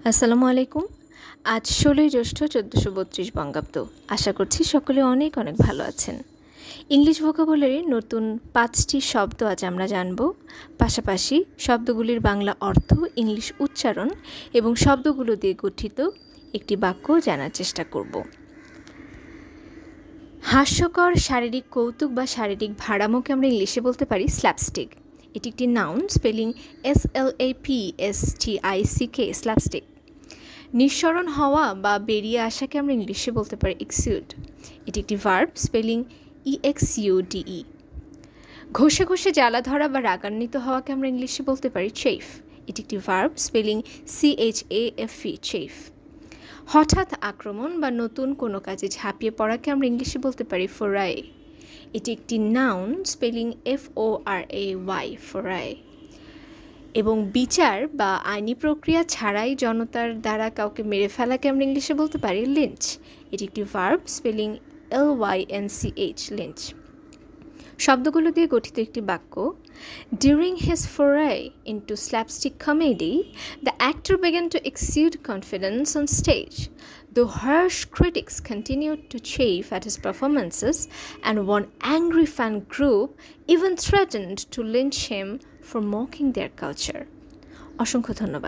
আসসালামু আলাইকুম। আজ ১৬ই জ্যৈষ্ঠ ১৪৩২ বঙ্গাব্দ। আশা করছি সকলে অনেক অনেক ভালো আছেন। ইংলিশ ভোকাবুলারির নতুন ৫টি শব্দ আজ আমরা জানব। পাশাপাশি শব্দগুলির বাংলা অর্থ, ইংলিশ উচ্চারণ এবং শব্দগুলো দিয়ে গঠিত একটি বাক্য জানার চেষ্টা করব। হাস্যকর শারীরিক কৌতুক বা শারীরিক ভাড়ামোকে আমরা ইংলিশে বলতে পারি স্ল্যাপস্টিক। এটি একটি নাউন, স্পেলিং SLAPSTICK, স্ল্যাপস্টিক। নিঃসরণ হওয়া বা বেরিয়ে আসাকে আমরা ইংলিশে বলতে পারি এক্সিউড। এটি একটি ভার্ব, স্পেলিং EXUDE। ঘষে ঘষে জ্বালা ধরা বা রাগান্বিত হওয়াকে আমরা ইংলিশে বলতে পারি চেফ। এটি একটি ভার্ব, স্পেলিং CHAFE, চেফ। হঠাৎ আক্রমণ বা নতুন কোনো কাজে ঝাঁপিয়ে পড়াকে আমরা ইংলিশে বলতে পারি ফোরাই। এটি একটি নাউন, স্পেলিং FORAY, ফোরাই। এবং বিচার বা আইনি প্রক্রিয়া ছাড়াই জনতার দ্বারা কাউকে মেরে ফেলাকে আমরা ইংলিশে বলতে পারি লিঞ্চ। এটি একটি ভার্ব, স্পেলিং LYNCH, লিঞ্চ। শব্দগুলো দিয়ে গঠিত একটি বাক্য। During his foray into slapstick comedy, the actor began to exude confidence on stage. Though harsh critics continued to chafe at his performances, and one angry fan group even threatened to lynch him for mocking their culture. অসংখ্য ধন্যবাদ।